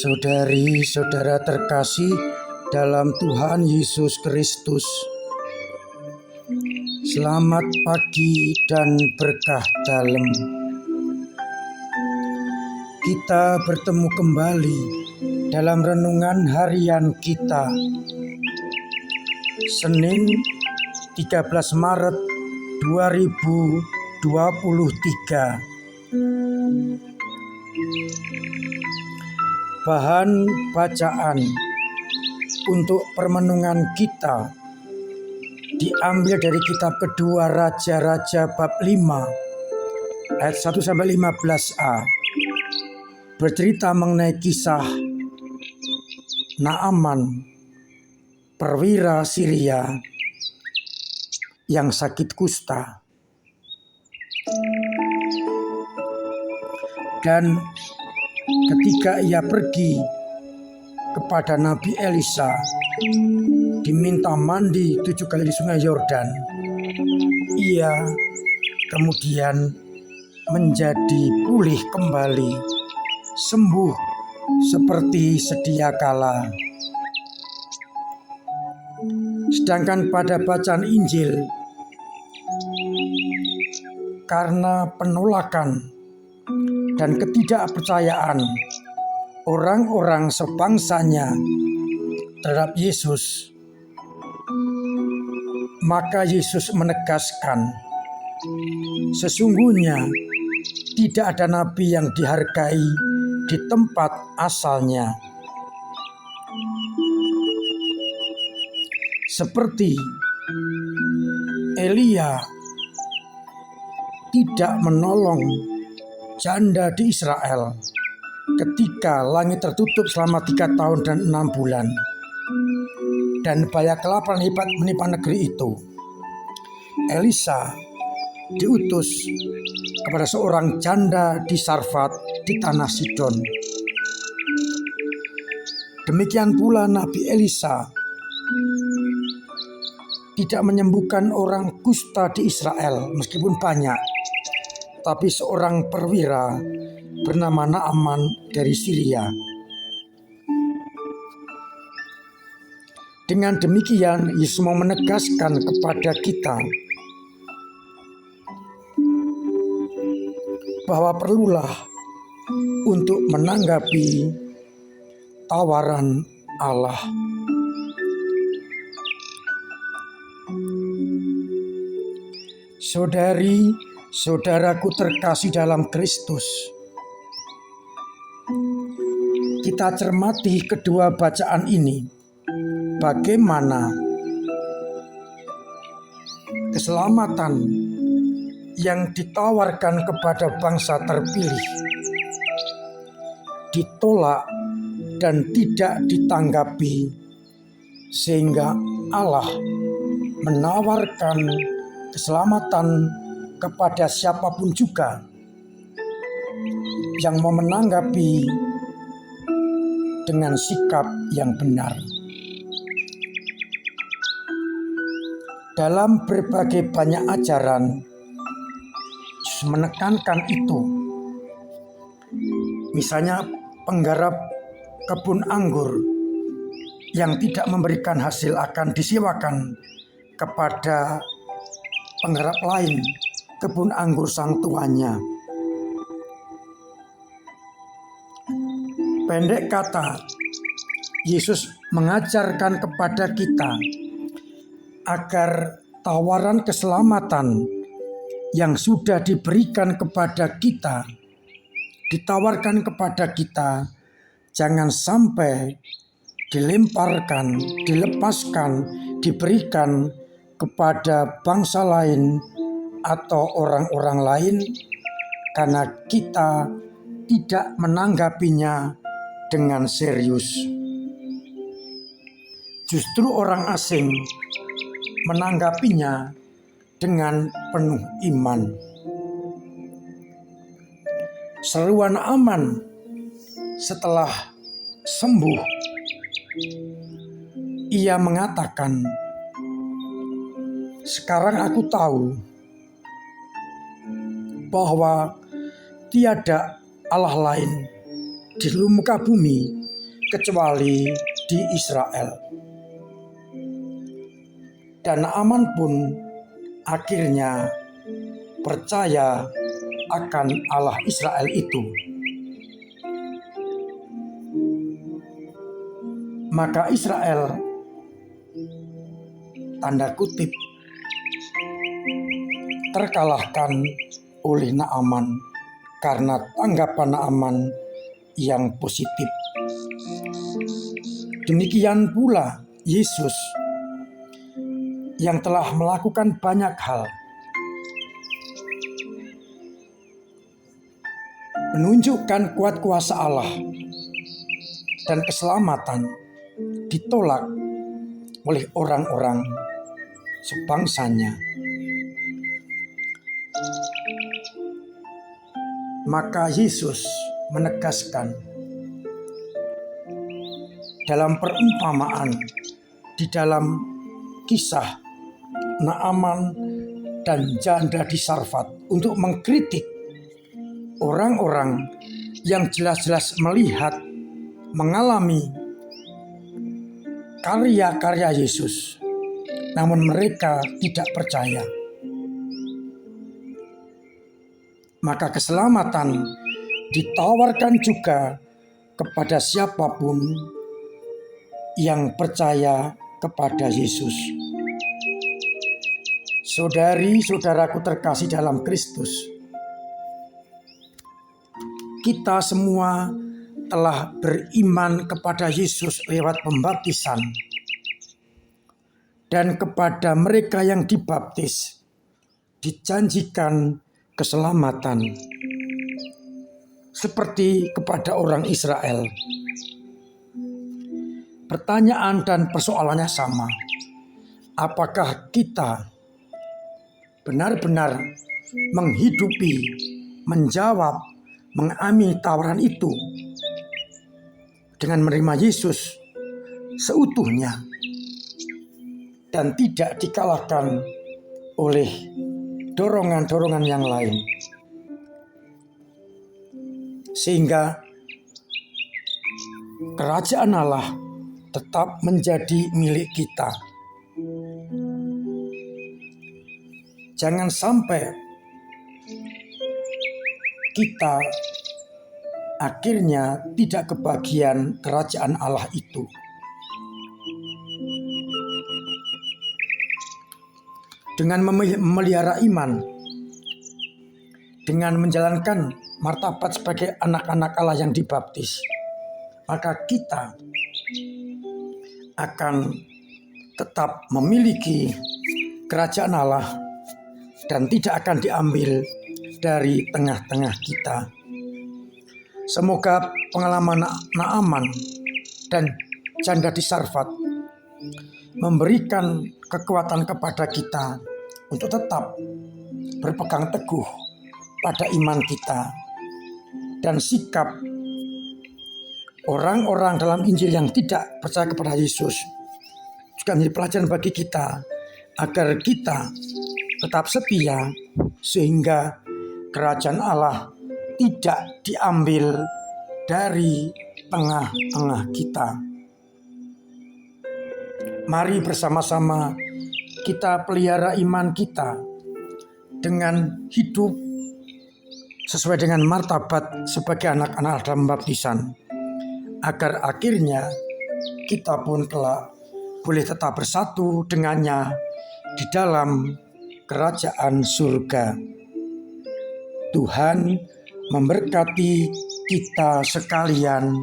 Saudari-saudara terkasih dalam Tuhan Yesus Kristus, selamat pagi dan berkah dalam. Kita bertemu kembali dalam renungan harian kita, Senin 13 Maret 2023. Bahan bacaan untuk permenungan kita diambil dari kitab kedua Raja-Raja bab 5 ayat 1-15a. Bercerita mengenai kisah Naaman, perwira Syria yang sakit kusta. Dan ketika ia pergi kepada Nabi Elisa, diminta mandi 7 kali di sungai Yordan, ia kemudian menjadi pulih kembali, sembuh seperti sedia kala. Sedangkan pada bacaan Injil, karena penolakan dan ketidakpercayaan orang-orang sebangsanya terhadap Yesus, maka Yesus menegaskan, sesungguhnya tidak ada nabi yang dihargai di tempat asalnya. Seperti Elia tidak menolong janda di Israel ketika langit tertutup selama 3 tahun dan 6 bulan dan bahaya kelaparan hebat menimpa negeri itu. Elisa diutus kepada seorang janda di Sarfat di tanah Sidon. Demikian pula Nabi Elisa tidak menyembuhkan orang kusta di Israel meskipun banyak, tapi seorang perwira bernama Naaman dari Syria. Dengan demikian, Yesus mau menegaskan kepada kita bahwa perlulah untuk menanggapi tawaran Allah. Saudari-saudaraku terkasih dalam Kristus, kita cermati kedua bacaan ini, bagaimana keselamatan yang ditawarkan kepada bangsa terpilih ditolak dan tidak ditanggapi, sehingga Allah menawarkan keselamatan kepada siapapun juga yang mau menanggapi dengan sikap yang benar. Dalam berbagai banyak ajaran, Yesus menekankan itu. Misalnya penggarap kebun anggur yang tidak memberikan hasil akan disewakan kepada penggarap lain kebun anggur sang tuannya. Pendek kata, Yesus mengajarkan kepada kita agar tawaran keselamatan yang sudah diberikan kepada kita, ditawarkan kepada kita, jangan sampai dilemparkan, dilepaskan, diberikan kepada bangsa lain atau orang-orang lain karena kita tidak menanggapinya dengan serius. Justru orang asing menanggapinya dengan penuh iman. Seruan Naaman setelah sembuh, ia mengatakan, "Sekarang aku tahu bahwa tiada Allah lain di seluruh muka bumi kecuali di Israel. Dan Naaman pun akhirnya percaya akan Allah Israel itu. Maka Israel, tanda kutip, terkalahkan oleh Naaman karena tanggapan Naaman yang positif. Demikian pula Yesus yang telah melakukan banyak hal, menunjukkan kuat kuasa Allah dan keselamatan, ditolak oleh orang-orang sebangsanya. Maka Yesus menegaskan dalam perumpamaan di dalam kisah Naaman dan janda di Sarfat untuk mengkritik orang-orang yang jelas-jelas melihat, mengalami karya-karya Yesus, namun mereka tidak percaya. Maka keselamatan ditawarkan juga kepada siapapun yang percaya kepada Yesus. Saudari-saudaraku terkasih dalam Kristus, kita semua telah beriman kepada Yesus lewat pembaptisan, dan kepada mereka yang dibaptis dijanjikan keselamatan seperti kepada orang Israel. Pertanyaan dan persoalannya sama. Apakah kita benar-benar menghidupi, menjawab, mengamini tawaran itu dengan menerima Yesus seutuhnya dan tidak dikalahkan oleh dorongan-dorongan yang lain, sehingga kerajaan Allah tetap menjadi milik kita. Jangan sampai kita akhirnya tidak kebagian kerajaan Allah itu. Dengan memelihara iman, dengan menjalankan martabat sebagai anak-anak Allah yang dibaptis, maka kita akan tetap memiliki kerajaan Allah dan tidak akan diambil dari tengah-tengah kita. Semoga pengalaman Naaman dan janda di Sarfat memberikan kekuatan kepada kita untuk tetap berpegang teguh pada iman kita, dan sikap orang-orang dalam Injil yang tidak percaya kepada Yesus juga menjadi pelajaran bagi kita agar kita tetap setia sehingga kerajaan Allah tidak diambil dari tengah-tengah kita. Mari bersama-sama kita pelihara iman kita dengan hidup sesuai dengan martabat sebagai anak-anak dalam baptisan, agar akhirnya kita pun telah boleh tetap bersatu dengannya di dalam kerajaan surga. Tuhan memberkati kita sekalian.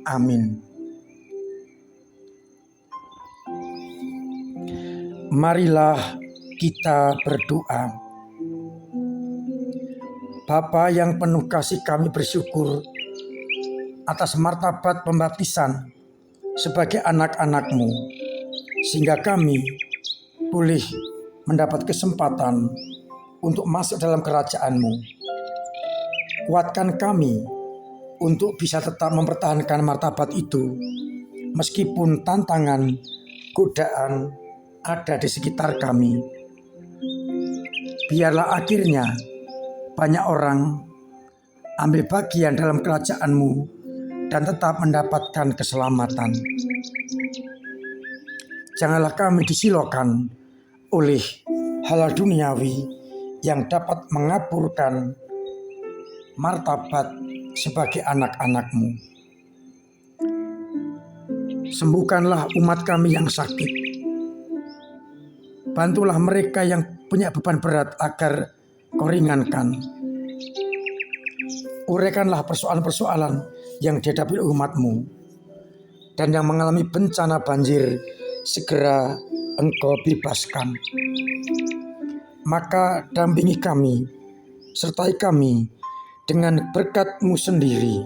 Amin. Marilah kita berdoa. Bapa yang penuh kasih, kami bersyukur atas martabat pembaptisan sebagai anak-anak-Mu, sehingga kami boleh mendapat kesempatan untuk masuk dalam kerajaan-Mu. Kuatkan kami untuk bisa tetap mempertahankan martabat itu, meskipun tantangan, godaan ada di sekitar kami. Biarlah akhirnya banyak orang ambil bagian dalam kerajaan-Mu dan tetap mendapatkan keselamatan. Janganlah kami disilokan oleh hal duniawi yang dapat mengaburkan martabat sebagai anak-anak-Mu. Sembuhkanlah umat kami yang sakit. Bantulah mereka yang punya beban berat agar Kau ringankan. Uraikanlah persoalan-persoalan yang dihadapi umat-Mu, dan yang mengalami bencana banjir segera Engkau bebaskan. Maka dampingi kami, sertai kami dengan berkat-Mu sendiri,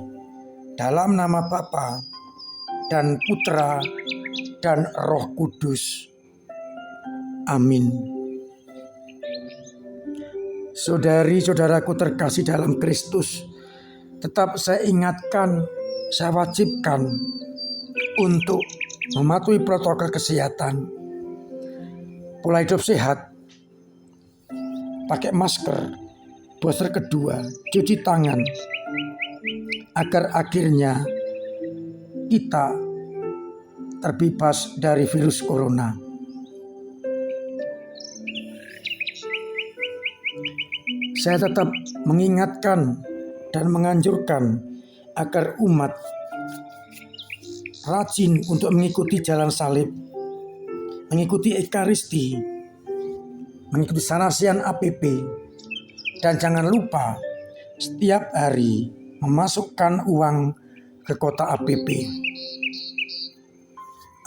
dalam nama Bapa dan Putra dan Roh Kudus. Amin. Saudari-saudaraku terkasih dalam Kristus, tetap saya ingatkan, saya wajibkan untuk mematuhi protokol kesehatan. Pola hidup sehat, pakai masker, booster kedua, cuci tangan, agar akhirnya kita terbebas dari virus corona. Saya tetap mengingatkan dan menganjurkan agar umat rajin untuk mengikuti jalan salib, mengikuti Ekaristi, mengikuti sanarsian APP, dan jangan lupa setiap hari memasukkan uang ke kota APP,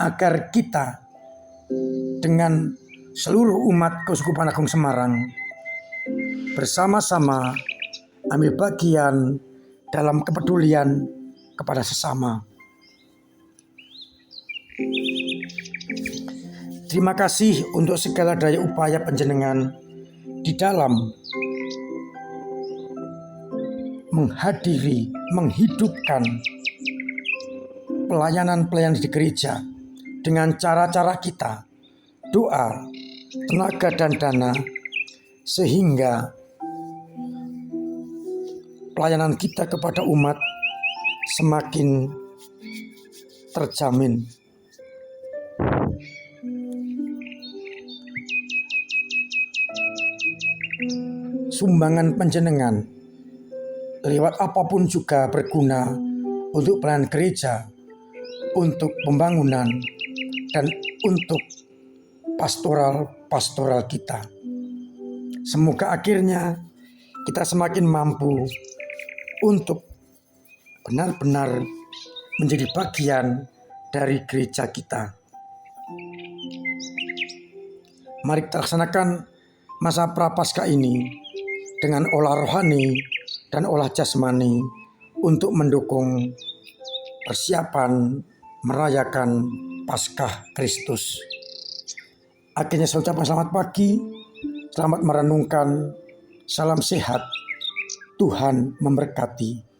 agar kita dengan seluruh umat Keuskupan Agung Semarang bersama-sama ambil bagian dalam kepedulian kepada sesama. Terima kasih untuk segala daya upaya panjenengan di dalam menghadiri, menghidupkan pelayanan-pelayanan di gereja dengan cara-cara kita, doa, tenaga dan dana, sehingga pelayanan kita kepada umat semakin terjamin. Sumbangan panjenengan lewat apapun juga berguna untuk pelayanan gereja, untuk pembangunan, dan untuk pastoral kita. Semoga akhirnya kita semakin mampu untuk benar-benar menjadi bagian dari gereja kita. Mari kita laksanakan masa prapaskah ini dengan olah rohani dan olah jasmani untuk mendukung persiapan merayakan Paskah Kristus. Akhirnya saya ucapkan selamat pagi, selamat merenungkan, salam sehat, Tuhan memberkati.